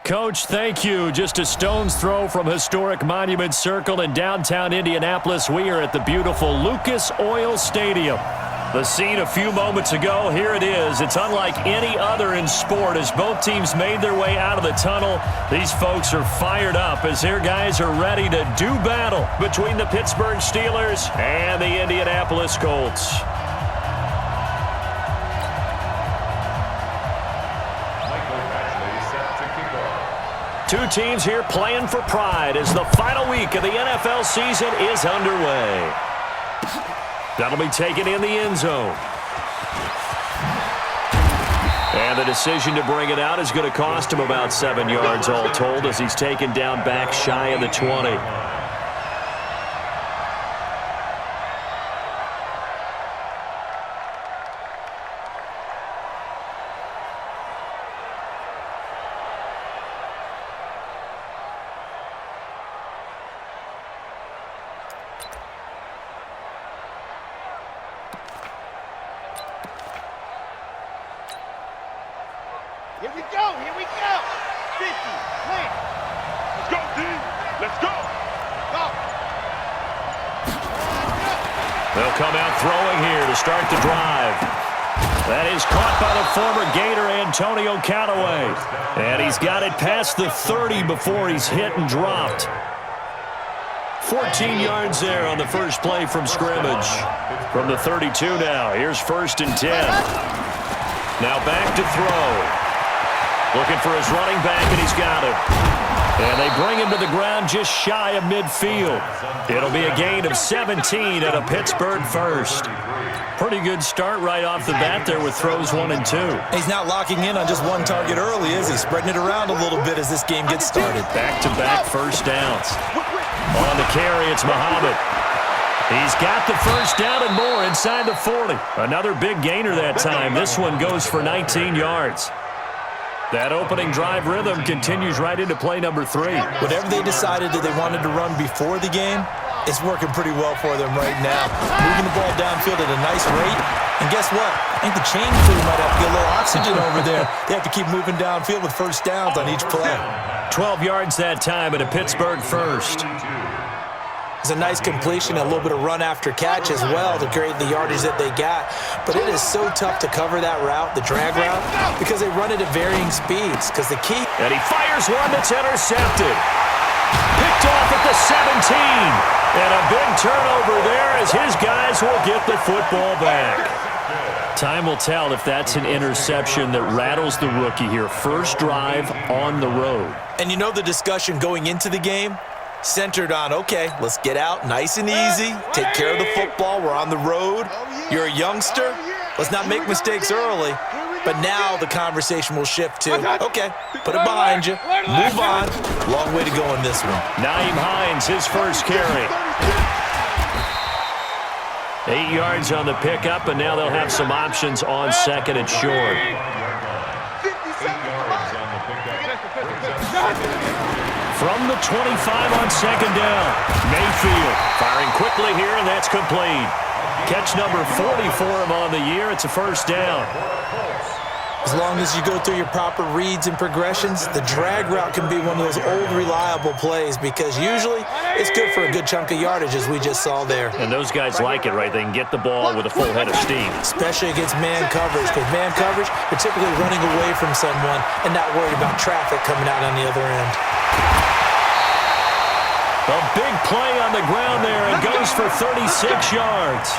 Coach, thank you. Just a stone's throw from historic Monument Circle in downtown Indianapolis. We are at the beautiful Lucas Oil Stadium. The scene a few moments ago, here it is. It's unlike any other in sport as both teams made their way out of the tunnel. These folks are fired up as their guys are ready to do battle between the Pittsburgh Steelers and the Indianapolis Colts. Two teams here playing for pride as the final week of the NFL season is underway. That'll be taken in the end zone. And the decision to bring it out is going to cost him about 7 yards all told as he's taken down back shy of the 20. Here we go, here we go. 50, win. Let's go, D. Let's go. Go. They'll come out throwing here to start the drive. That is caught by the former Gator Antonio Callaway. And he's got it past the 30 before he's hit and dropped. 14 yards there on the first play from scrimmage. From the 32 now, here's 1st and 10. Now back to throw. Looking for his running back, and he's got it. And they bring him to the ground just shy of midfield. It'll be a gain of 17 at a Pittsburgh first. Pretty good start right off the bat there with throws 1 and 2. He's not locking in on just one target early, is he? Spreading it around a little bit as this game gets started. Back-to-back first downs. On the carry, it's Muhammad. He's got the first down and more inside the 40. Another big gainer that time. This one goes for 19 yards. That opening drive rhythm continues right into play number 3. Whatever they decided that they wanted to run before the game, it's working pretty well for them right now. Moving the ball downfield at a nice rate. And guess what? I think the chain crew might have to get a little oxygen over there. They have to keep moving downfield with first downs on each play. 12 yards that time at a Pittsburgh first. It's a nice completion, a little bit of run after catch as well to create the yardage that they got. But it is so tough to cover that route, the drag route, because they run it at varying speeds. Because the key... And he fires one that's intercepted. Picked off at the 17. And a big turnover there as his guys will get the football back. Time will tell if that's an interception that rattles the rookie here. First drive on the road. And you know the discussion going into the game? Centered on, okay, let's get out nice and easy, take care of the football, we're on the road, you're a youngster, let's not make mistakes early. But now the conversation will shift to, okay, put it behind you, move on. Long way to go in this one. Nyheim Hines, his first carry. 8 yards on the pickup, and now they'll have some options on 2nd and short. From the 25 on 2nd down, Mayfield firing quickly here, and that's complete. Catch number 40 for him on the year. It's a first down. As long as you go through your proper reads and progressions, the drag route can be one of those old reliable plays because usually it's good for a good chunk of yardage as we just saw there. And those guys like it, right? They can get the ball with a full head of steam. Especially against man coverage, because man coverage, they're typically running away from someone and not worried about traffic coming out on the other end. A big play on the ground there and goes for 36 yards.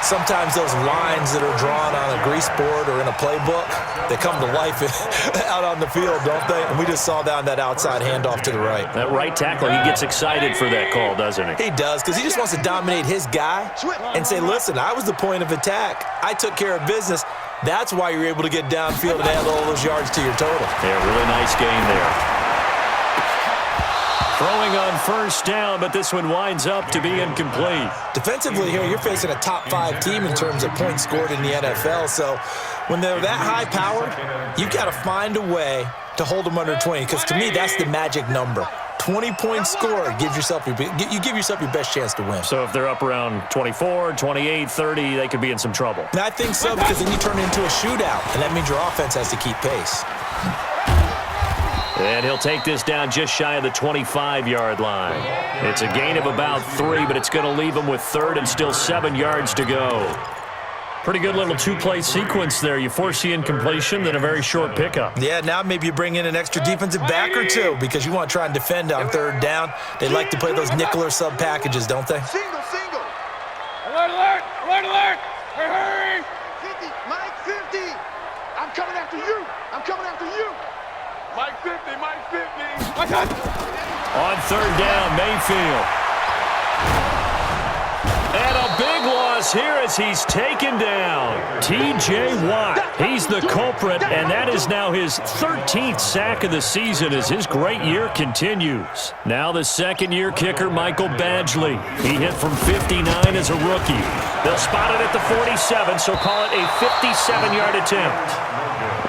Sometimes those lines that are drawn on a grease board or in a playbook, they come to life out on the field, don't they? And we just saw down that outside handoff to the right. That right tackle, he gets excited for that call, doesn't he? He does, because he just wants to dominate his guy and say, listen, I was the point of attack. I took care of business. That's why you're able to get downfield and add all those yards to your total. Yeah, really nice game there. Throwing on first down, but this one winds up to be incomplete. Defensively here, you're facing a top 5 team in terms of points scored in the NFL. So when they're that high-powered, you've got to find a way to hold them under 20, because to me, that's the magic number. 20 points scored, you give yourself your best chance to win. So if they're up around 24, 28, 30, they could be in some trouble. And I think so, because then you turn it into a shootout, and that means your offense has to keep pace. And he'll take this down just shy of the 25-yard line. It's a gain of about 3, but it's going to leave him with 3rd and still 7 yards to go. Pretty good little two-play sequence there. You force the incompletion, then a very short pickup. Yeah, now maybe you bring in an extra defensive back or two because you want to try and defend on 3rd down. They like to play those nickel or sub packages, don't they? Single. Alert, alert! Alert, alert! Hurry! 50, Mike 50. I'm coming after you. Mike 50, Mike 50. Watch out! On 3rd down, Mayfield. And a big loss here as he's taken down. T.J. Watt, he's the culprit, and that is now his 13th sack of the season as his great year continues. Now the second-year kicker, Michael Badgley. He hit from 59 as a rookie. They'll spot it at the 47, so call it a 57-yard attempt.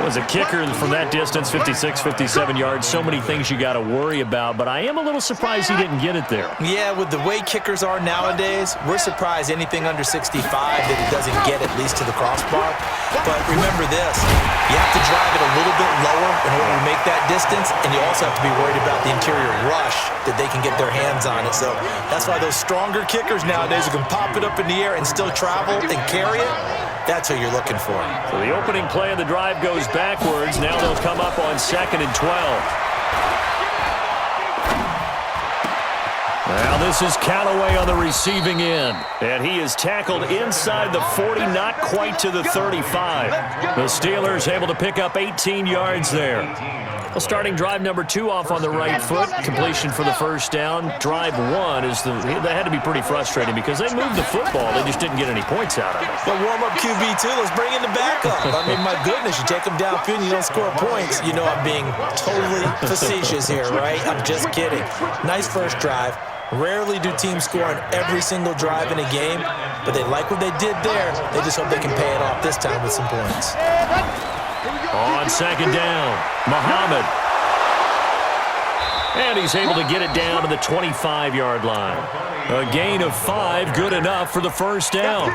Was a kicker from that distance, 56, 57 yards. So many things you got to worry about, but I am a little surprised he didn't get it there. Yeah, with the way kickers are nowadays, we're surprised anything under 65 that it doesn't get at least to the crossbar. But remember this, you have to drive it a little bit lower in order to make that distance, and you also have to be worried about the interior rush that they can get their hands on it. So that's why those stronger kickers nowadays who can pop it up in the air and still travel and carry it, that's what you're looking for. So the opening play of the drive goes backwards. Now they'll come up on 2nd and 12. Now this is Callaway on the receiving end. And he is tackled inside the 40, not quite to the 35. The Steelers able to pick up 18 yards there. Well, starting drive number 2 off on the right foot. Completion for the first down. Drive 1 is that had to be pretty frustrating because they moved the football. They just didn't get any points out of it. But warm-up QB2, let's bring in the backup. I mean, my goodness, you take them downfield and you don't score points. You know I'm being totally facetious here, right? I'm just kidding. Nice first drive. Rarely do teams score on every single drive in a game, but they like what they did there. They just hope they can pay it off this time with some points. On 2nd down, Muhammad. And he's able to get it down to the 25-yard line. A gain of 5, good enough for the first down.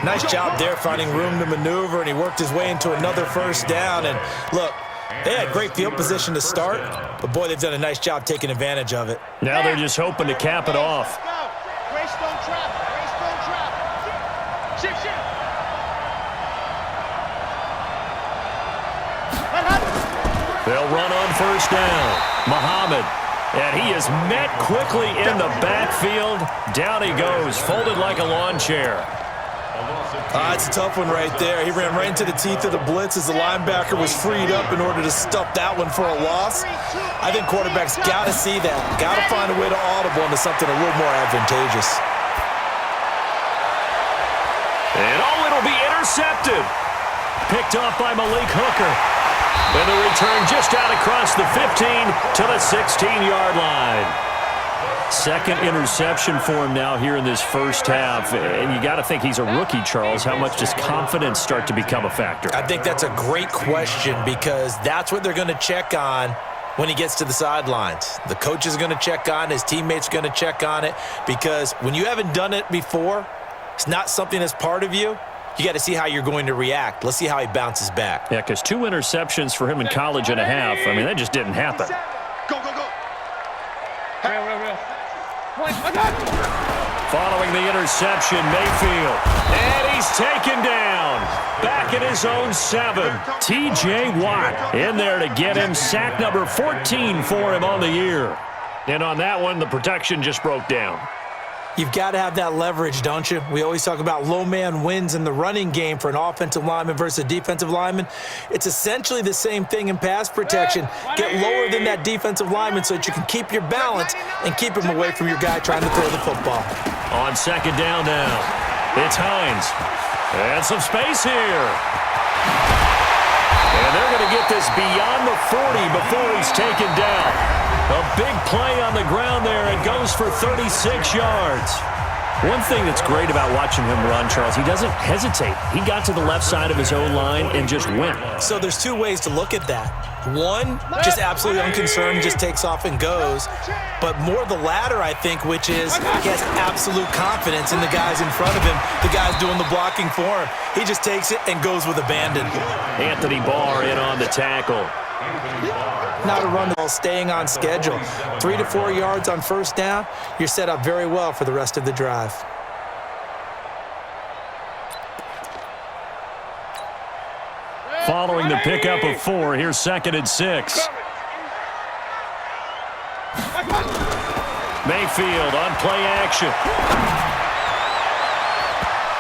Nice job there finding room to maneuver, and he worked his way into another first down. And look, they had great field position to start, but boy, they've done a nice job taking advantage of it. Now they're just hoping to cap it off. Greystone trap. Shift. They'll run on first down. Muhammad. And he is met quickly in the backfield. Down he goes, folded like a lawn chair. It's a tough one right there. He ran right into the teeth of the blitz as the linebacker was freed up in order to stuff that one for a loss. I think quarterbacks got to see that. Got to find a way to audible into something a little more advantageous. And it'll be intercepted. Picked off by Malik Hooker. And the return just out across the 15 to the 16-yard line. Second interception for him now here in this first half. And you got to think he's a rookie, Charles. How much does confidence start to become a factor? I think that's a great question because that's what they're going to check on when he gets to the sidelines. The coach is going to check on, his teammates are going to check on it because when you haven't done it before, it's not something that's part of you. You got to see how you're going to react. Let's see how he bounces back. Yeah, because 2 interceptions for him in college and a half. I mean, that just didn't happen. Go. Real. Following the interception, Mayfield. And he's taken down. Back at his own 7. T.J. Watt in there to get him. Sack number 14 for him on the year. And on that one, the protection just broke down. You've got to have that leverage, don't you? We always talk about low man wins in the running game for an offensive lineman versus a defensive lineman. It's essentially the same thing in pass protection. Get lower than that defensive lineman so that you can keep your balance and keep him away from your guy trying to throw the football. On 2nd down now, it's Hines. And some space here. And they're going to get this beyond the 40 before he's taken down. A big play on the ground there. It goes for 36 yards. One thing that's great about watching him run, Charles, he doesn't hesitate. He got to the left side of his own line and just went. So there's 2 ways to look at that. One, just absolutely unconcerned, just takes off and goes. But more the latter, I think, which is he has absolute confidence in the guys in front of him, the guys doing the blocking for him. He just takes it and goes with abandon. Anthony Barr in on the tackle. Not a run while staying on schedule. 3 to 4 yards on first down. You're set up very well for the rest of the drive. Following the pickup of 4, here's 2nd and 6. Mayfield on play action.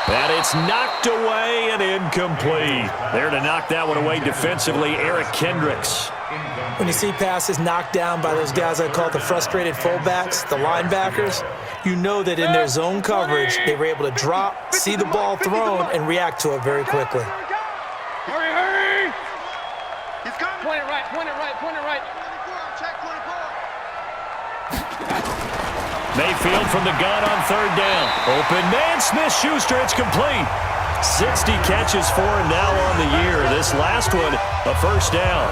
And it's knocked away and incomplete. There to knock that one away defensively, Eric Kendricks. When you see passes knocked down by those guys I call the frustrated fullbacks, the linebackers, you know that in their zone coverage, they were able to drop, see the ball thrown, and react to it very quickly. Hurry, hurry! He's coming. Point it right, point it right, point it right. Check 24. Mayfield from the gun on 3rd down. Open man, Smith-Schuster, it's complete. 60 catches for him now on the year. This last one, a first down.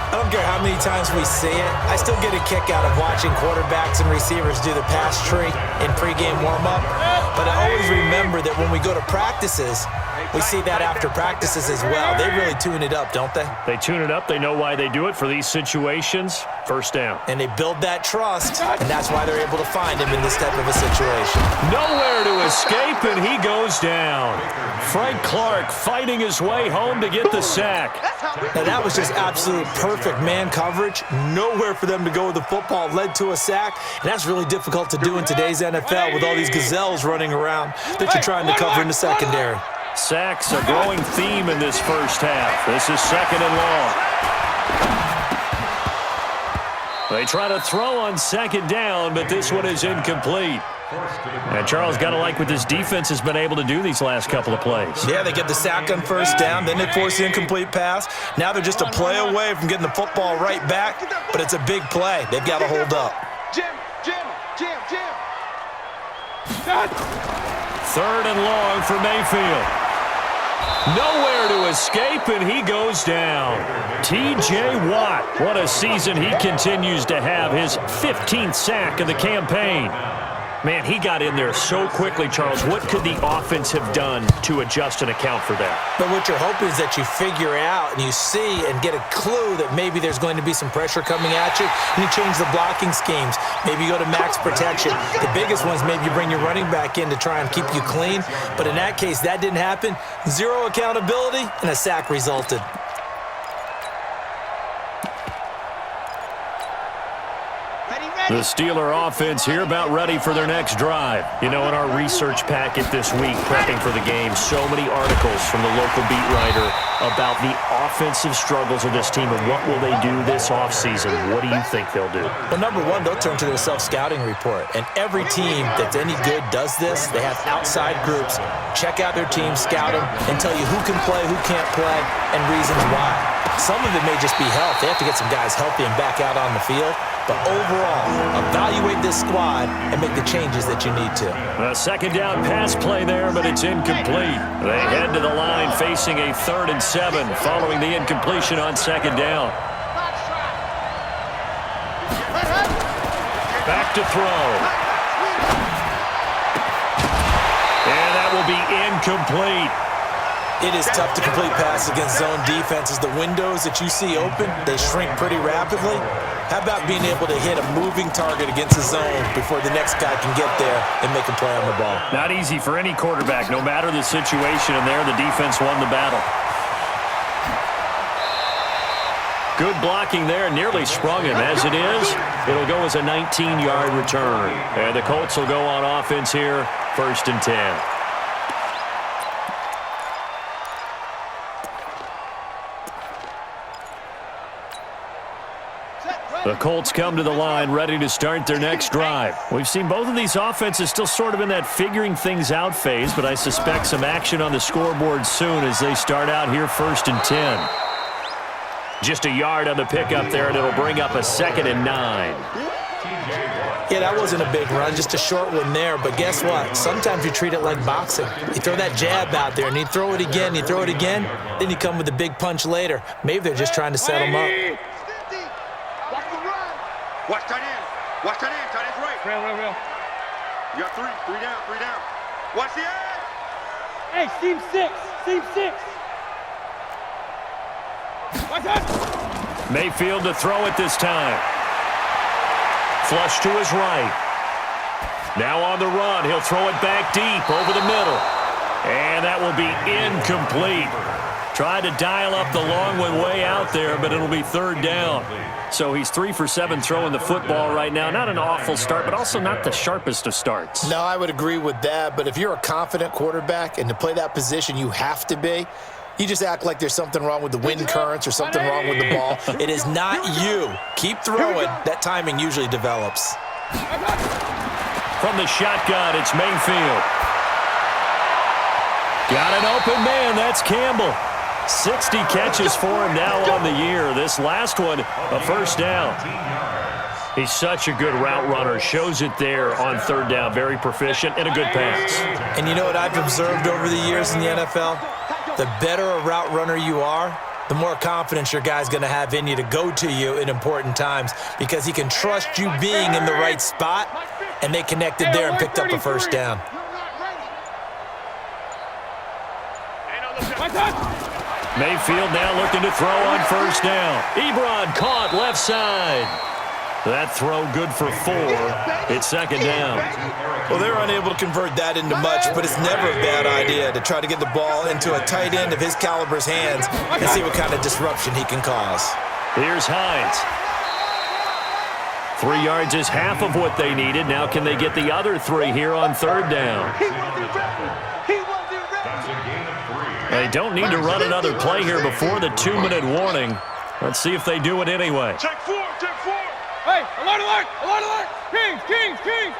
I don't care how many times we see it. I still get a kick out of watching quarterbacks and receivers do the pass tree in pregame warm-up. But I always remember that when we go to practices, we see that after practices as well. They really tune it up, don't they? They tune it up. They know why they do it for these situations. First down. And they build that trust, and that's why they're able to find him in this type of a situation. Nowhere to escape, and he goes down. Frank Clark fighting his way home to get the sack. Now, that was just absolute perfect man coverage. Nowhere for them to go with the football. Led to a sack, and that's really difficult to do in today's NFL with all these gazelles running around that you're trying to cover in the secondary. Sacks a growing theme in this first half. This is 2nd and long. They try to throw on 2nd down, but this one is incomplete. And Charles, got to like what this defense has been able to do these last couple of plays. Yeah, they get the sack on first down, then they force the incomplete pass. Now they're just a play away from getting the football right back, but it's a big play. They've got to hold up. Jim. 3rd and long for Mayfield. Nowhere to escape, and he goes down. T.J. Watt, what a season he continues to have. His 15th sack of the campaign. Man, he got in there so quickly, Charles. What could the offense have done to adjust and account for that? But what you're hoping is that you figure out and you see and get a clue that maybe there's going to be some pressure coming at you, and you change the blocking schemes. Maybe you go to max protection. The biggest ones, maybe you bring your running back in to try and keep you clean. But in that case, that didn't happen. Zero accountability, and a sack resulted. The Steeler offense here about ready for their next drive. You know, in our research packet this week, prepping for the game, so many articles from the local beat writer about the offensive struggles of this team and what will they do this offseason. What do you think they'll do? Well, number one, they'll turn to their self-scouting report. And every team that's any good does this. They have outside groups. Check out their team, scout them, and tell you who can play, who can't play, and reasons why. Some of it may just be health. They have to get some guys healthy and back out on the field. But overall, evaluate this squad and make the changes that you need to. A 2nd down pass play there, but it's incomplete. They head to the line facing a 3rd and 7 following the incompletion on 2nd down. Back to throw. And that will be incomplete. It is tough to complete passes against zone defenses. The windows that you see open, they shrink pretty rapidly. How about being able to hit a moving target against a zone before the next guy can get there and make a play on the ball? Not easy for any quarterback, no matter the situation, and there the defense won the battle. Good blocking there, nearly sprung him. As it is, it'll go as a 19-yard return. And the Colts will go on offense here, 1st and 10. The Colts come to the line ready to start their next drive. We've seen both of these offenses still sort of in that figuring things out phase, but I suspect some action on the scoreboard soon as they start out here 1st and 10. Just a yard on the pickup there, and it'll bring up a 2nd and 9. Yeah, that wasn't a big run, just a short one there. But guess what? Sometimes you treat it like boxing. You throw that jab out there, and you throw it again, then you come with a big punch later. Maybe they're just trying to set them up. Watch tight end. Watch tight end. Tight end's right. Real. You got three down. Watch the edge. Hey, seam 6. Watch out. Mayfield to throw it this time. Flush to his right. Now on the run. He'll throw it back deep over the middle. And that will be incomplete. Tried to dial up the long one way out there, but it'll be third down. So he's 3 for 7 throwing the football right now. Not an awful start, but also not the sharpest of starts. No, I would agree with that. But if you're a confident quarterback and to play that position, you have to be. You just act like there's something wrong with the wind currents or something wrong with the ball. It is not you. Keep throwing. That timing usually develops. From the shotgun, it's Mayfield. Got an open man. That's Campbell. 60 catches for him now on the year. This last one, a first down. He's such a good route runner. Shows it there on third down. Very proficient and a good pass. And you know what I've observed over the years in the NFL? The better a route runner you are, the more confidence your guy's going to have in you to go to you in important times because he can trust you being in the right spot, and they connected there and picked up a first down. Mayfield now looking to throw on first down. Ebron caught left side. That throw good for 4. It's second down. Well, they're unable to convert that into much, but it's never a bad idea to try to get the ball into a tight end of his caliber's hands and see what kind of disruption he can cause. Here's Hines. 3 yards is half of what they needed. Now can they get the other 3 here on third down? They don't need to run another play here before the 2-minute warning. Let's see if they do it anyway. Check 4, check 4. Hey, alert, alert, alert, alert. Kings, Kings, Kings.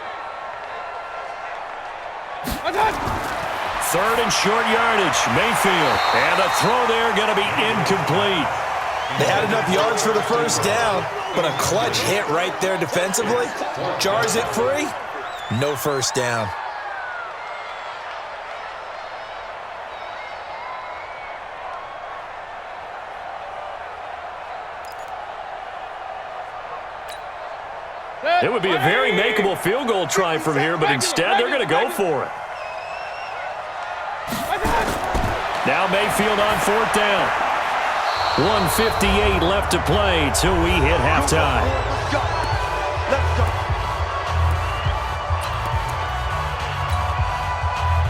Third and short yardage, Mayfield. And a throw there going to be incomplete. They had enough yards for the first down, but a clutch hit right there defensively. Jars it free. No first down. It would be a very makeable field goal try from here, but instead they're going to go for it. Now Mayfield on fourth down. 1:58 left to play till we hit halftime.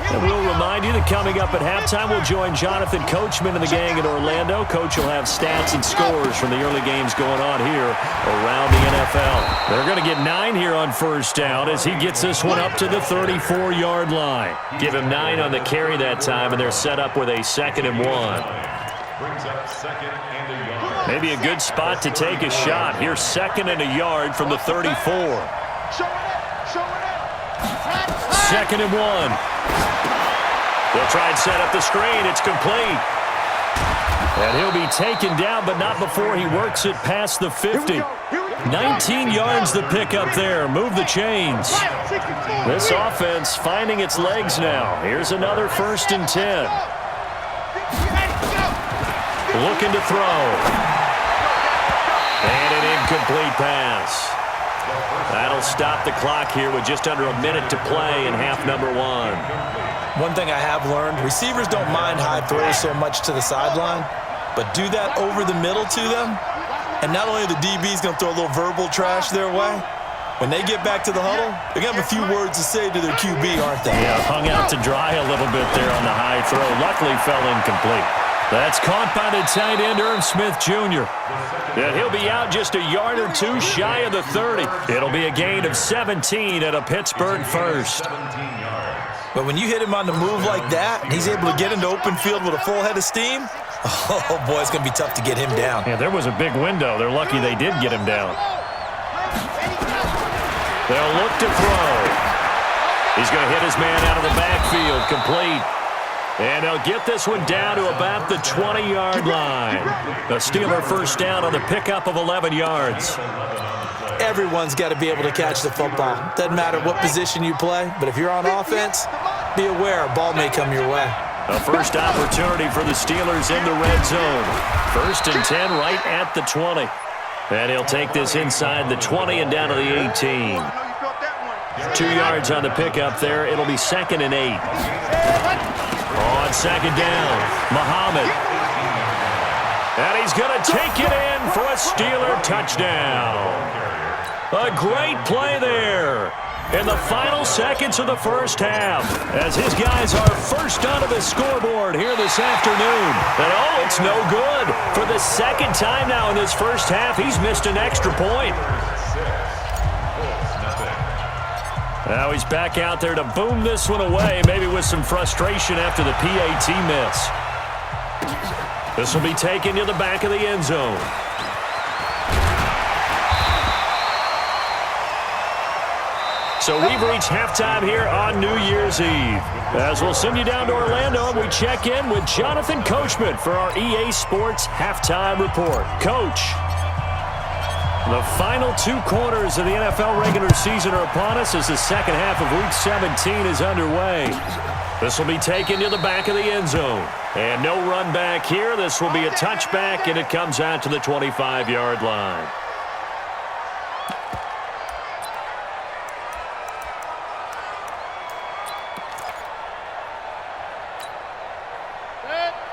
And we'll remind you that coming up at halftime, we'll join Jonathan Coachman and the gang in Orlando. Coach will have stats and scores from the early games going on here around the NFL. They're going to get 9 here on first down as he gets this one up to the 34-yard line. Give him 9 on the carry that time, and they're set up with a 2nd and 1. Maybe a good spot to take a shot. Here's 2nd and a yard from the 34. 2nd and 1. They'll try and set up the screen. It's complete. And he'll be taken down, but not before he works it past the 50. 19 yards the pickup there. Move the chains. This offense finding its legs now. Here's another 1st and 10. Looking to throw. And an incomplete pass. That'll stop the clock here with just under a minute to play in half number 1. One thing I have learned, receivers don't mind high throws so much to the sideline, but do that over the middle to them, and not only are the DBs going to throw a little verbal trash their way, when they get back to the huddle, they're going to have a few words to say to their QB, aren't they? Yeah, hung out to dry a little bit there on the high throw. Luckily fell incomplete. That's caught by the tight end, Irv Smith Jr. And he'll be out just a yard or 2 shy of the 30. It'll be a gain of 17 at a Pittsburgh first. But when you hit him on the move like that, and he's able to get into open field with a full head of steam, oh, boy, it's going to be tough to get him down. Yeah, there was a big window. They're lucky they did get him down. They'll look to throw. He's going to hit his man out of the backfield, complete. And they'll get this one down to about the 20-yard line. The Steeler first down on the pickup of 11 yards. Everyone's got to be able to catch the football. Doesn't matter what position you play, but if you're on offense, be aware a ball may come your way. A first opportunity for the Steelers in the red zone. 1st and 10 right at the 20. And he'll take this inside the 20 and down to the 18. 2 yards on the pickup there. It'll be 2nd and 8. On 2nd down, Muhammad. And he's going to take it in for a Steeler touchdown. A great play there in the final seconds of the first half, as his guys are first onto the scoreboard here this afternoon. And oh, it's no good. For the second time now in this first half, he's missed an extra point. Now he's back out there to boom this one away, maybe with some frustration after the PAT miss. This will be taken to the back of the end zone. So we've reached halftime here on New Year's Eve. As we'll send you down to Orlando, and we check in with Jonathan Coachman for our EA Sports Halftime Report. Coach, the final 2 quarters of the NFL regular season are upon us as the second half of Week 17 is underway. This will be taken to the back of the end zone. And no run back here. This will be a touchback, and it comes out to the 25-yard line.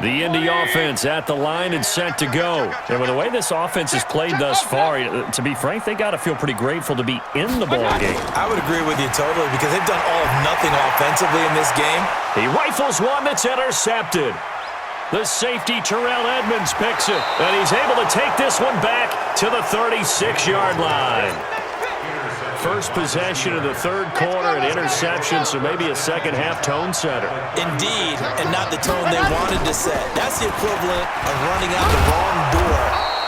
The Indy offense at the line and set to go. And with the way this offense has played thus far, to be frank, they got to feel pretty grateful to be in the ball game. I would agree with you totally because they've done all of nothing offensively in this game. He rifles one that's intercepted. The safety, Terrell Edmonds, picks it, and he's able to take this one back to the 36-yard line. First possession of the third quarter, an interception, so maybe a second-half tone setter. Indeed, and not the tone they wanted to set. That's the equivalent of running out the wrong door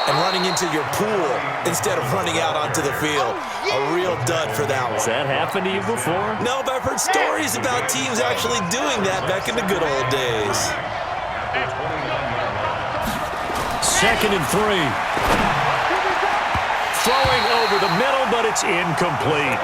and running into your pool instead of running out onto the field. A real dud for that one. Has that happened to you before? No, but I've heard stories about teams actually doing that back in the good old days. 2nd and 3. Throwing over the middle, but it's incomplete.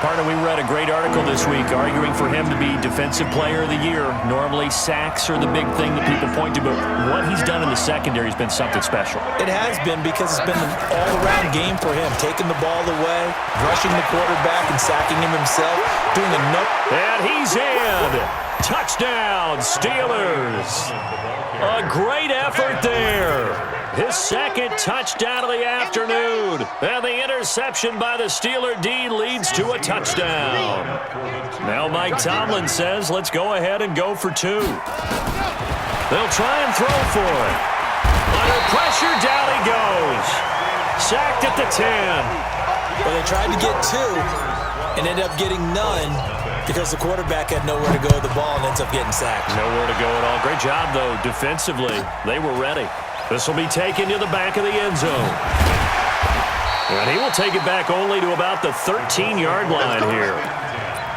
Partner, we read a great article this week arguing for him to be Defensive Player of the Year. Normally, sacks are the big thing that people point to, but what he's done in the secondary has been something special. It has been because it's been an all-around game for him, taking the ball away, rushing the quarterback, and sacking him himself, doing a And he's in. Touchdown, Steelers. A great effort there. His second touchdown of the afternoon. And the interception by the Steeler D leads to a touchdown. Now Mike Tomlin says, let's go ahead and go for 2. They'll try and throw for it. Under pressure, down he goes. Sacked at the 10. Well, they tried to get 2 and ended up getting none because the quarterback had nowhere to go with the ball and ends up getting sacked. Nowhere to go at all. Great job, though, defensively. They were ready. This will be taken to the back of the end zone. And he will take it back only to about the 13-yard line here.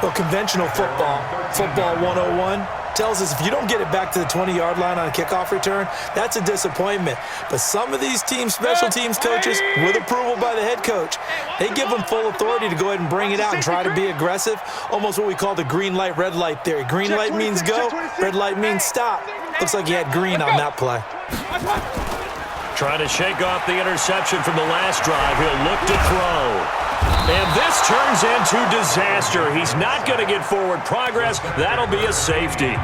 Well, conventional football 101, tells us if you don't get it back to the 20-yard line on a kickoff return, that's a disappointment. But some of these teams, special teams coaches, with approval by the head coach, they give them full authority to go ahead and bring it out and try to be aggressive, almost what we call the green light, red light theory. Green light means go, red light means stop. Looks like he had green on that play. Trying to shake off the interception from the last drive. He'll look to throw. And this turns into disaster. He's not going to get forward progress. That'll be a safety.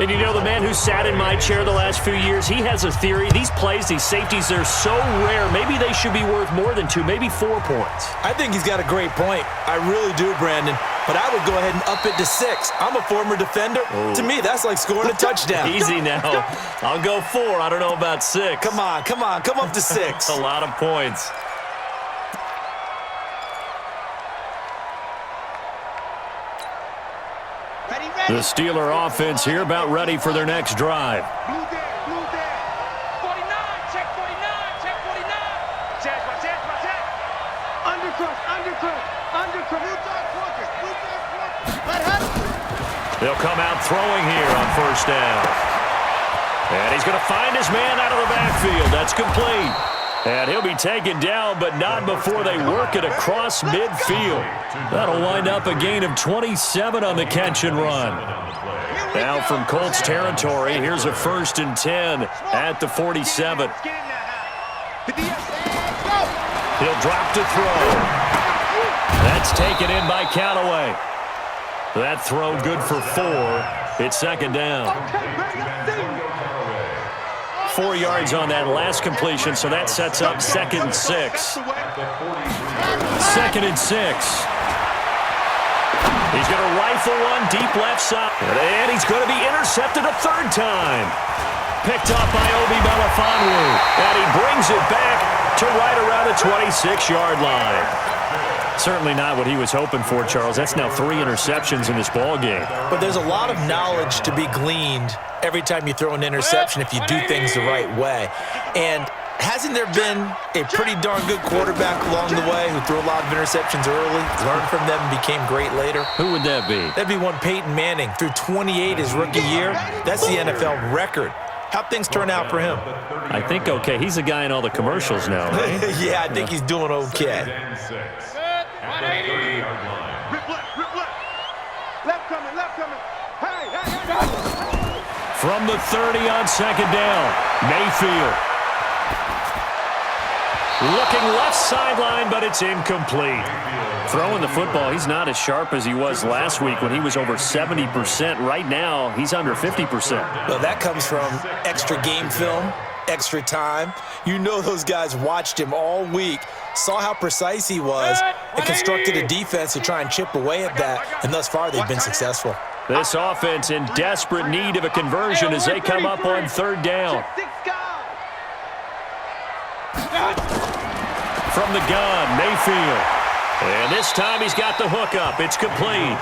And you know, the man who sat in my chair the last few years, he has a theory. These plays, these safeties, they're so rare. Maybe they should be worth more than 2, maybe 4 points. I think he's got a great point. I really do, Brandon. But I would go ahead and up it to 6. I'm a former defender. Ooh. To me, that's like scoring a touchdown. Easy now. I'll go 4. I don't know about 6. Come on. Come up to 6. A lot of points. The Steeler offense here about ready for their next drive. Blue there. 49, check 49, check 49. Check. Undercut. They'll come out throwing here on first down. And he's going to find his man out of the backfield. That's complete. And he'll be taken down, but not before they work it across midfield. That'll wind up a gain of 27 on the catch and run. Now from Colts territory, here's a 1st and 10 at the 47. He'll drop to throw. That's taken in by Callaway. That throw good for 4. It's 2nd down. 4 yards on that last completion, so that sets up 2nd and 6. 2nd and 6. He's going to rifle one deep left side. And he's going to be intercepted a 3rd time. Picked up by Obi Melifonwu. And he brings it back to right around the 26-yard line. Certainly not what he was hoping for, Charles. That's now 3 interceptions in this ball game. But there's a lot of knowledge to be gleaned every time you throw an interception if you do things the right way. And hasn't there been a pretty darn good quarterback along the way who threw a lot of interceptions early, learned from them, and became great later? Who would that be? That'd be one Peyton Manning. Threw 28 his rookie year. That's the NFL record. How'd things turn out for him? I think okay. He's a guy in all the commercials now, right? Yeah, I think he's doing okay. Rip left. Left coming. Hey. From the 30 on 2nd down, Mayfield. Looking left sideline, but it's incomplete. Throwing the football, he's not as sharp as he was last week when he was over 70%. Right now, he's under 50%. Well, that comes from extra game film, extra time. You know those guys watched him all week, saw how precise he was, and constructed a defense to try and chip away at that, and thus far they've been successful. This offense in desperate need of a conversion as they come up on 3rd down. From the gun, Mayfield. And this time he's got the hook up. It's complete.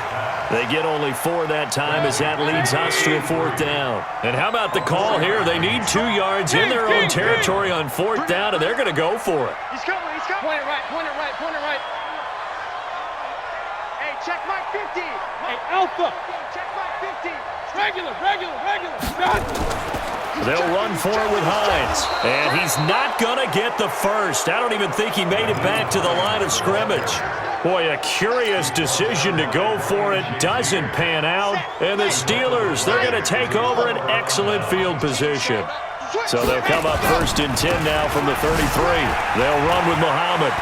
They get only 4 that time as that leads us to a 4th down. And how about the call here? They need 2 yards in their own territory on 4th down, and they're going to go for it. He's coming. Point it right. Hey, check my 50. Hey, Alpha. Check my 50. Regular. They'll run for it with Hines. And he's not going to get the first. I don't even think he made it back to the line of scrimmage. Boy, a curious decision to go for it. Doesn't pan out. And the Steelers, they're going to take over an excellent field position. So they'll come up 1st and 10 now from the 33. They'll run with Muhammad.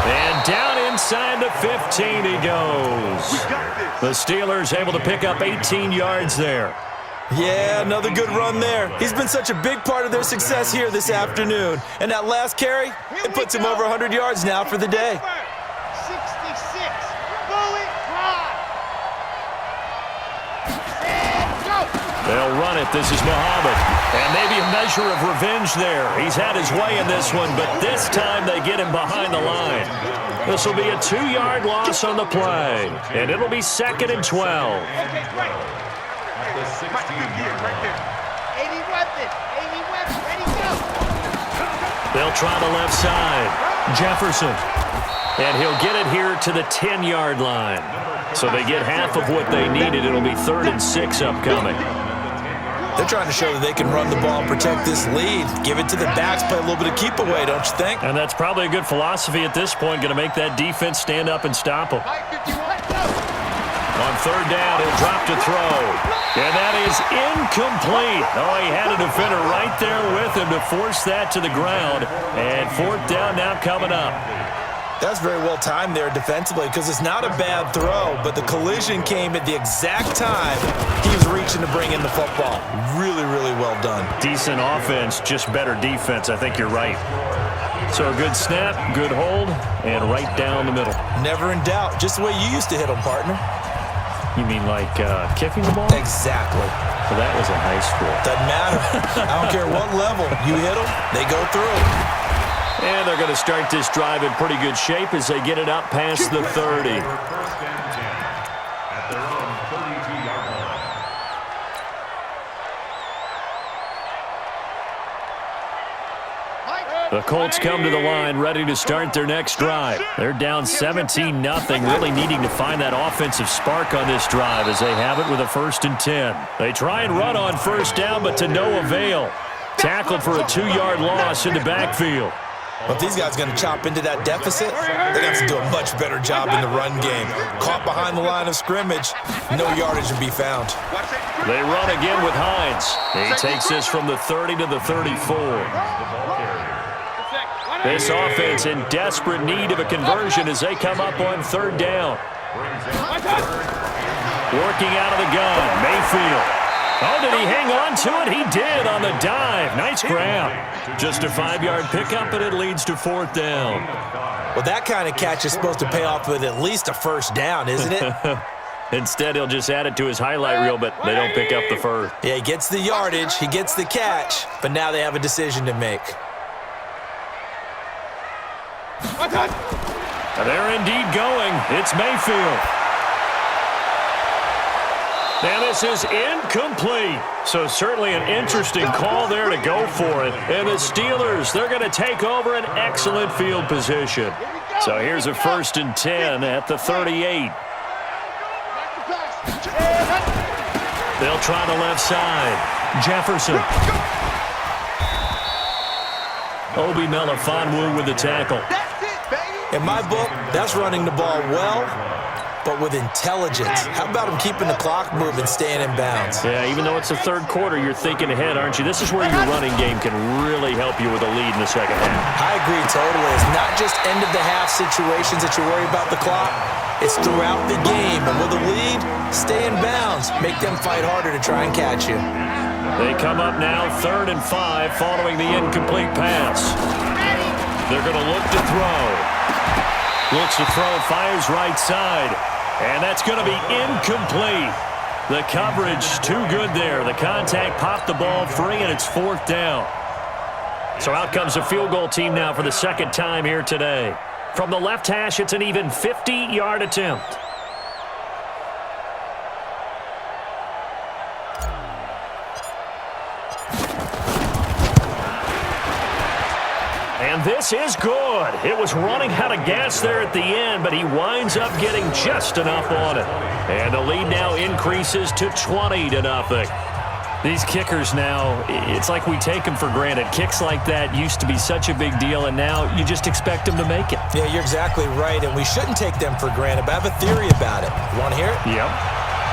And down inside the 15 he goes. The Steelers able to pick up 18 yards there. Yeah, another good run there. He's been such a big part of their success here this afternoon. And that last carry, it puts him over 100 yards now for the day. 66. Bullet drive. And go. They'll run it. This is Muhammad. And maybe a measure of revenge there. He's had his way in this one, but this time they get him behind the line. This will be a 2-yard loss on the play. And it'll be 2nd and 12. Okay, great. Right there. 80 weapons, ready, go. They'll try the left side. Jefferson. And he'll get it here to the 10-yard line. So they get half of what they needed. It'll be 3rd and 6 upcoming. They're trying to show that they can run the ball and protect this lead. Give it to the backs, play a little bit of keep away, don't you think? And that's probably a good philosophy at this point. Going to make that defense stand up and stop them. On 3rd down, he'll drop to throw. And that is incomplete. Oh, he had a defender right there with him to force that to the ground. And 4th down now coming up. That's very well timed there defensively because it's not a bad throw, but the collision came at the exact time he was reaching to bring in the football. Really, really well done. Decent offense, just better defense. I think you're right. So a good snap, good hold, and right down the middle. Never in doubt. Just the way you used to hit them, partner. You mean like kicking the ball? Exactly. Well, that was in high school. Doesn't matter. I don't care what level. You hit them, they go through. And they're going to start this drive in pretty good shape as they get it up past the 30. The Colts come to the line ready to start their next drive. They're down 17-0, really needing to find that offensive spark on this drive as they have it with a 1st and 10. They try and run on 1st down, but to no avail. Tackled for a 2-yard loss in the backfield. But if these guys are going to chop into that deficit, they're going to have to do a much better job in the run game. Caught behind the line of scrimmage, no yardage to be found. They run again with Hines. He takes this from the 30 to the 34. This offense in desperate need of a conversion as they come up on 3rd down. Working out of the gun, Mayfield. Oh, did he hang on to it? He did on the dive. Nice grab. Just a 5-yard pickup, and it leads to 4th down. Well, that kind of catch is supposed to pay off with at least a first down, isn't it? Instead, he'll just add it to his highlight reel, but they don't pick up the first. Yeah, he gets the yardage, he gets the catch, but now they have a decision to make. They're indeed going. It's Mayfield. And this is incomplete. So certainly an interesting call there to go for it. And the Steelers, they're going to take over an excellent field position. So here's a 1st and 10 at the 38. They'll try the left side. Jefferson. Obi Melifonwu with the tackle. In my book, that's running the ball well, but with intelligence. How about him keeping the clock moving, staying in bounds? Yeah, even though it's the 3rd quarter, you're thinking ahead, aren't you? This is where your running game can really help you with a lead in the 2nd half. I agree totally. It's not just end-of-the-half situations that you worry about the clock. It's throughout the game. And with a lead, stay in bounds. Make them fight harder to try and catch you. They come up now 3rd and 5 following the incomplete pass. They're going to look to throw. Looks to throw, fires right side. And that's going to be incomplete. The coverage too good there. The contact popped the ball free, and it's 4th down. So out comes the field goal team now for the 2nd time here today. From the left hash, it's an even 50-yard attempt. And this is good. It was running out of gas there at the end, but he winds up getting just enough on it. And the lead now increases to 20-0. These kickers now, it's like we take them for granted. Kicks like that used to be such a big deal, and now you just expect them to make it. Yeah, you're exactly right, and we shouldn't take them for granted, but I have a theory about it. You want to hear it? Yep.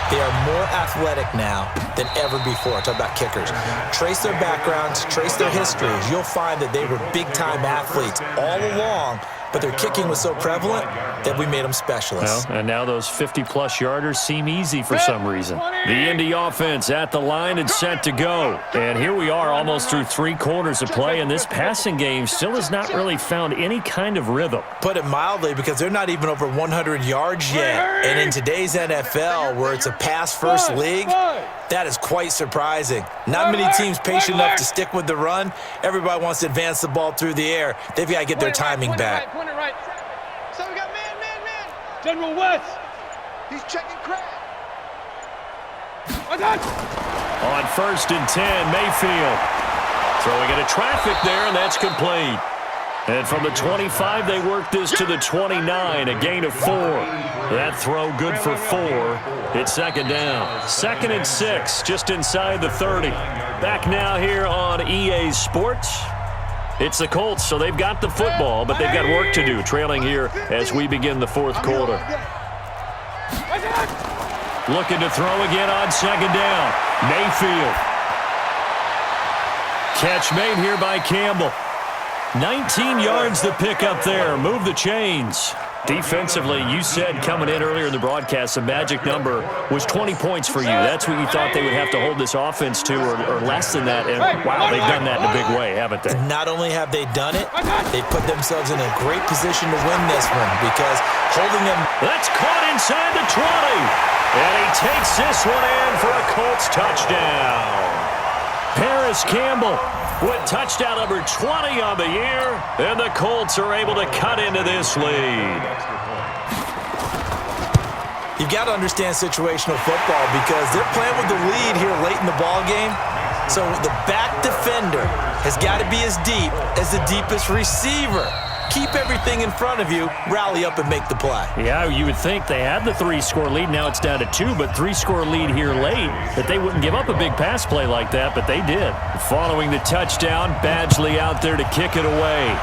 They are more athletic now than ever before. Talk about kickers. Trace their backgrounds, trace their histories. You'll find that they were big-time athletes all along, but their kicking was so prevalent that we made them specialists. Well, and now those 50-plus yarders seem easy for some reason. The Indy offense at the line and set to go. And here we are almost through 3 quarters of play, and this passing game still has not really found any kind of rhythm. Put it mildly, because they're not even over 100 yards yet. And in today's NFL, where it's a pass-first league, that is quite surprising. Not many teams patient enough to stick with the run. Everybody wants to advance the ball through the air. They've got to get their timing back. Right. So we got man. General West. He's checking crab. On 1st and 10, Mayfield. Throwing into traffic there, and that's complete. And from the 25, they work this to the 29, a gain of 4. That throw good for 4. It's 2nd down. 2nd and 6, just inside the 30. Back now here on EA Sports. It's the Colts, so they've got the football, but they've got work to do, trailing here as we begin the 4th quarter. Looking to throw again on 2nd down. Mayfield. Catch made here by Campbell. 19 yards to pick up there. Move the chains. Defensively, you said coming in earlier in the broadcast, the magic number was 20 points for you. That's what you thought they would have to hold this offense to, or less than that. And, wow, they've done that in a big way, haven't they? Not only have they done it, they've put themselves in a great position to win this one, because holding them... That's caught inside the 20. And he takes this one in for a Colts touchdown. Paris Campbell with touchdown number 20 on the year, and the Colts are able to cut into this lead. You've got to understand situational football, because they're playing with the lead here late in the ball game. So the back defender has got to be as deep as the deepest receiver. Keep everything in front of you, rally up and make the play. Yeah, you would think they had the 3-score lead. Now it's down to 2, but 3-score lead here late, that they wouldn't give up a big pass play like that, but they did. Following the touchdown, Badgley out there to kick it away.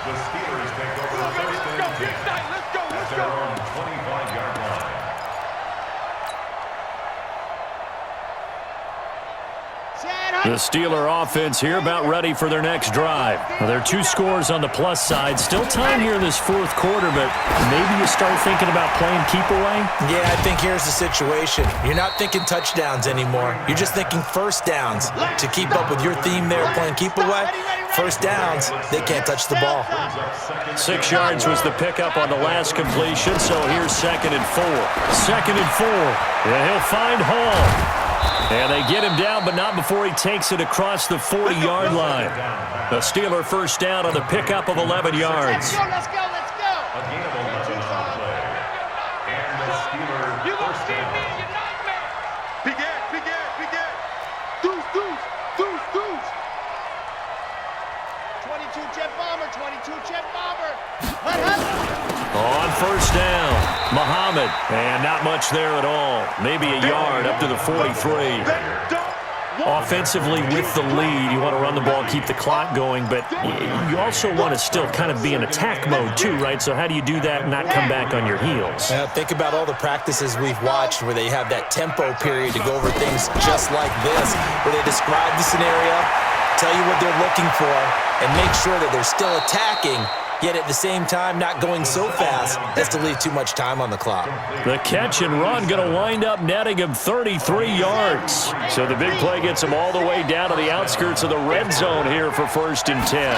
The Steelers take over the first and 10 at their own 25-yard line. Set. The Steeler offense here about ready for their next drive. Well, there are 2 scores on the plus side. Still time here in this fourth quarter, but maybe you start thinking about playing keep away? Yeah, I think here's the situation. You're not thinking touchdowns anymore. You're just thinking first downs. To keep up with your theme there, playing keep away, first downs, they can't touch the ball. 6 yards was the pickup on the last completion, so here's 2nd and 4. 2nd and 4. And he'll find Hall. And they get him down, but not before he takes it across the 40-yard line. The Steeler first down on the pickup of 11 yards. Let's go, let's go, let's go. A gain of 11 on the play. And the Steelers You won't first see me down. in your nightmare. Begin. Deuce. 22 jet bomber, 22 jet bomber. On first down, Muhammad. And not much there at all. Maybe a yard up to the 43. Offensively with the lead, you want to run the ball, keep the clock going, but you also want to still kind of be in attack mode too, right? So how do you do that and not come back on your heels? Think about all the practices we've watched where they have that tempo period to go over things just like this, where they describe the scenario, tell you what they're looking for, and make sure that they're still attacking, yet at the same time not going so fast as to leave too much time on the clock. The catch and run going to wind up netting him 33 yards. So the big play gets him all the way down to the outskirts of the red zone here for 1st and 10.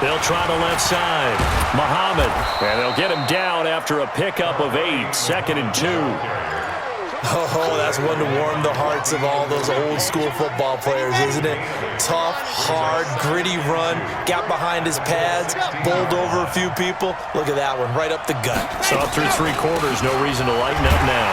They'll try the left side. Muhammad. And they'll get him down after a pickup of 8. 2nd and 2. Oh, that's one to warm the hearts of all those old school football players, isn't it? Tough, hard, gritty run, got behind his pads, bowled over a few people. Look at that one, right up the gut. Saw through 3 quarters, no reason to lighten up now.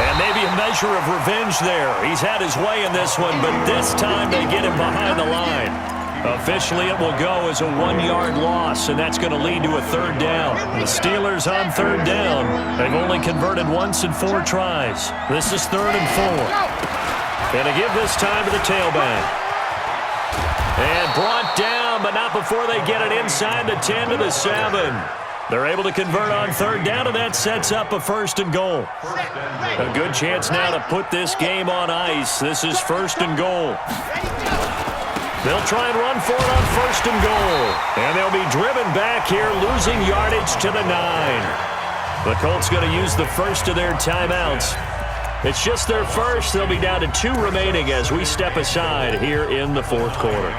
And maybe a measure of revenge there. He's had his way in this one, but this time they get him behind the line. Officially, it will go as a 1-yard loss, and that's going to lead to a 3rd down. The Steelers on 3rd down. They've only converted once in 4 tries. This is 3rd and 4. And to give this time to the tailback. And brought down, but not before they get it inside the 10 to the 7. They're able to convert on 3rd down, and that sets up a 1st and goal. A good chance now to put this game on ice. This is 1st and goal. They'll try and run for it on 1st and goal. And they'll be driven back here, losing yardage to the 9. The Colts going to use the first of their timeouts. It's just their first. They'll be down to 2 remaining as we step aside here in the 4th quarter.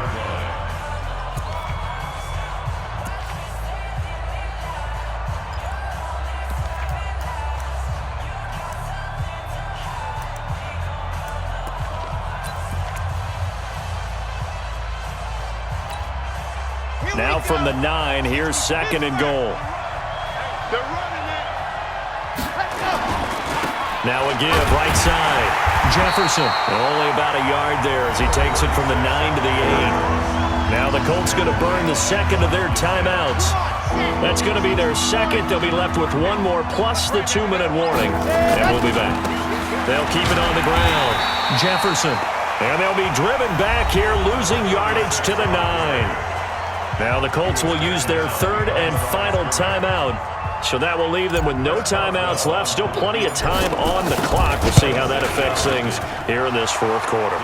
Now from the 9, here's 2nd and goal. They're running it. Let's go. Now a give, right side. Jefferson, only about a yard there as he takes it from the 9 to the 8. Now the Colts going to burn the 2nd of their timeouts. That's going to be their 2nd. They'll be left with 1 more plus the 2-minute warning. And we'll be back. They'll keep it on the ground. Jefferson. And they'll be driven back here, losing yardage to the 9. Now the Colts will use their 3rd and final timeout. So that will leave them with no timeouts left. Still plenty of time on the clock. We'll see how that affects things here in this 4th quarter.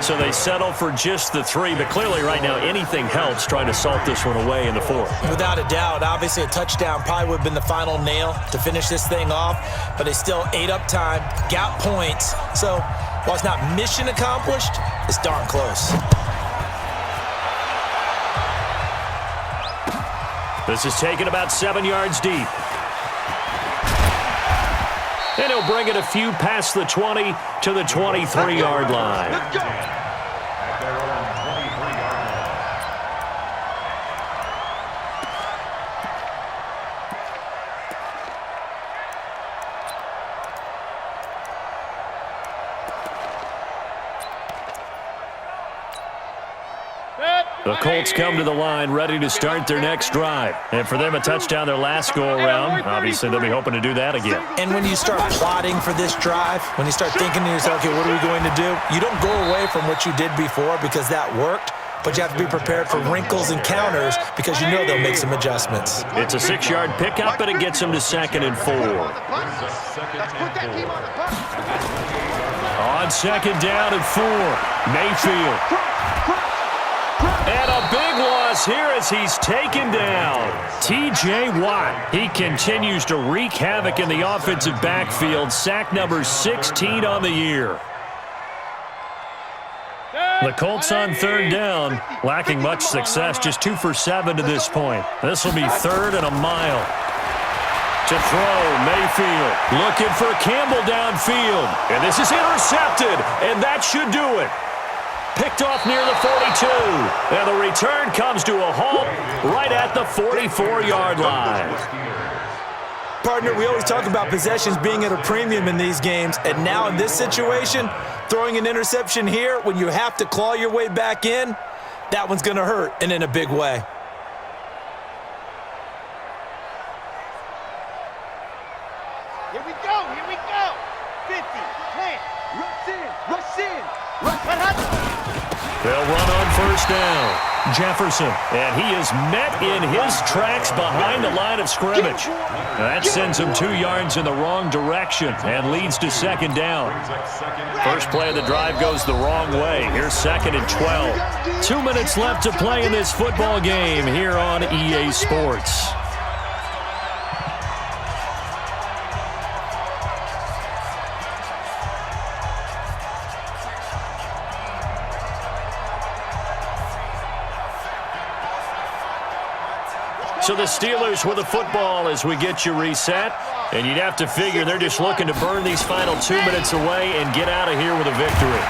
So they settle for just the 3, but clearly right now anything helps trying to salt this one away in the 4th. Without a doubt, obviously a touchdown probably would have been the final nail to finish this thing off, but they still ate up time, got points. So while it's not mission accomplished, it's darn close. This is taken about 7 yards deep. And he'll bring it a few past the 20 to the 23-yard line. Let's go. At their own 23-yard line. The Colts come to the line ready to start their next drive. And for them, a touchdown their last go-around. Obviously, they'll be hoping to do that again. And when you start plotting for this drive, when you start thinking to yourself, okay, what are we going to do? You don't go away from what you did before because that worked, but you have to be prepared for wrinkles and counters because you know they'll make some adjustments. It's a 6-yard pickup, and it gets them to 2nd and 4. Let's put that team on the punt. On second down and 4, Mayfield. And a big loss here as he's taken down. T.J. Watt, he continues to wreak havoc in the offensive backfield. Sack number 16 on the year. The Colts on third down, lacking much success, just 2 for 7 to this point. This will be 3rd and a mile. To throw, Mayfield looking for Campbell downfield. And this is intercepted, and that should do it. Picked off near the 42. And the return comes to a halt right at the 44-yard line. Partner, we always talk about possessions being at a premium in these games, and now in this situation, throwing an interception here when you have to claw your way back in, that one's going to hurt, and in a big way. Here we go, 50, plant, rush in, They'll run on first down. Jefferson, and he is met in his tracks behind the line of scrimmage. That sends him 2 yards in the wrong direction and leads to second down. First play of the drive goes the wrong way. Here's 2nd and 12. 2 minutes left to play in this football game here on EA Sports. So the Steelers with the football as we get you reset. And you'd have to figure they're just looking to burn these final 2 minutes away and get out of here with a victory.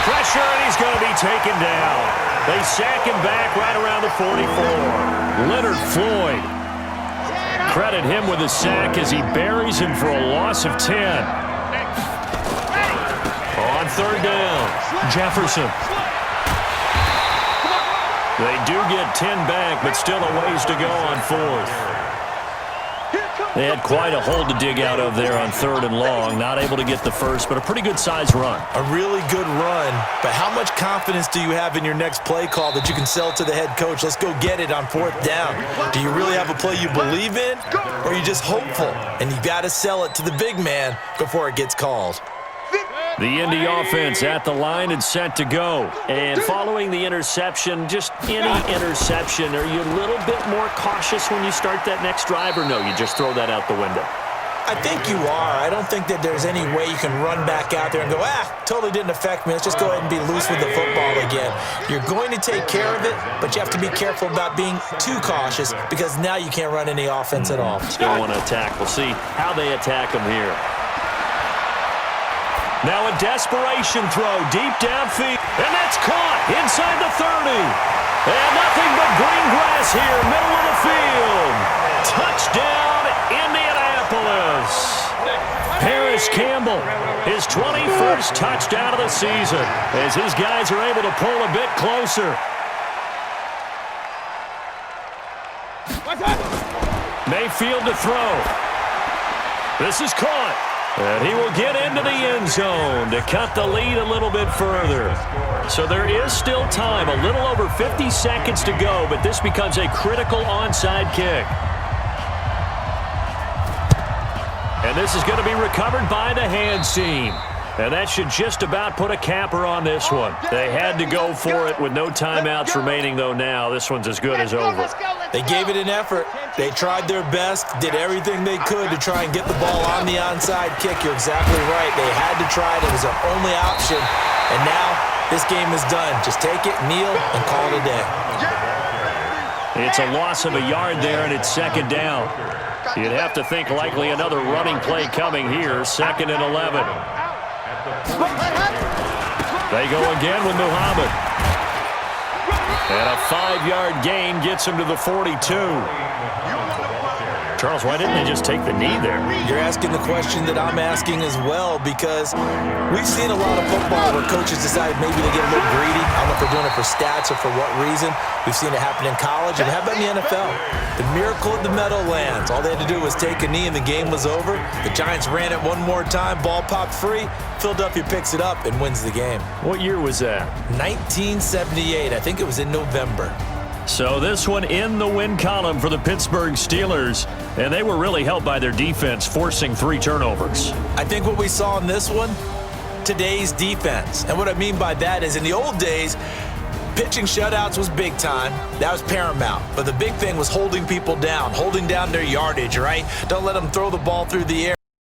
Pressure, and he's going to be taken down. They sack him back right around the 44. Leonard Floyd. Credit him with a sack as he buries him for a loss of 10. On third down, Jefferson. They do get 10 back, but still a ways to go on 4th. They had quite a hole to dig out of there on 3rd and long. Not able to get the first, but a pretty good-sized run. A really good run, but how much confidence do you have in your next play call that you can sell to the head coach? Let's go get it on 4th down. Do you really have a play you believe in, or are you just hopeful? And you got to sell it to the big man before it gets called. The Indy offense at the line and set to go. And following the interception, just any interception, are you a little bit more cautious when you start that next drive, or no, you just throw that out the window? I think you are. I don't think that there's any way you can run back out there and go, totally didn't affect me. Let's just go ahead and be loose with the football again. You're going to take care of it, but you have to be careful about being too cautious because now you can't run any offense at all. Still want to attack. We'll see how they attack them here. Now a desperation throw deep downfield, and that's caught inside the 30. And nothing but green grass here, middle of the field. Touchdown, Indianapolis. Paris Campbell, his 21st touchdown of the season, as his guys are able to pull a bit closer. Mayfield to throw. This is caught. And he will get into the end zone to cut the lead a little bit further. So there is still time, a little over 50 seconds to go, but this becomes a critical onside kick. And this is going to be recovered by the hands team. And that should just about put a capper on this one. They had to go for it with no timeouts remaining, though now. This one's as good as over. They gave it an effort. They tried their best, did everything they could to try and get the ball on the onside kick. You're exactly right. They had to try it. It was their only option. And now this game is done. Just take it, kneel, and call it a day. It's a loss of a yard there, and it's second down. You'd have to think likely another running play coming here. 2nd and 11. They go again with Muhammad. And a 5-yard gain gets him to the 42. Charles, why didn't they just take the knee there? You're asking the question that I'm asking as well, because we've seen a lot of football where coaches decide maybe they get a little greedy. I don't know if they're doing it for stats or for what reason. We've seen it happen in college, and how about in the NFL? The miracle of the Meadowlands. All they had to do was take a knee, and the game was over. The Giants ran it one more time. Ball popped free. Philadelphia picks it up and wins the game. What year was that? 1978. I think it was in November. So this one in the win column for the Pittsburgh Steelers, and they were really helped by their defense, forcing 3 turnovers. I think what we saw in this one, today's defense. And what I mean by that is in the old days, pitching shutouts was big time. That was paramount. But the big thing was holding people down, holding down their yardage, right? Don't let them throw the ball through the air.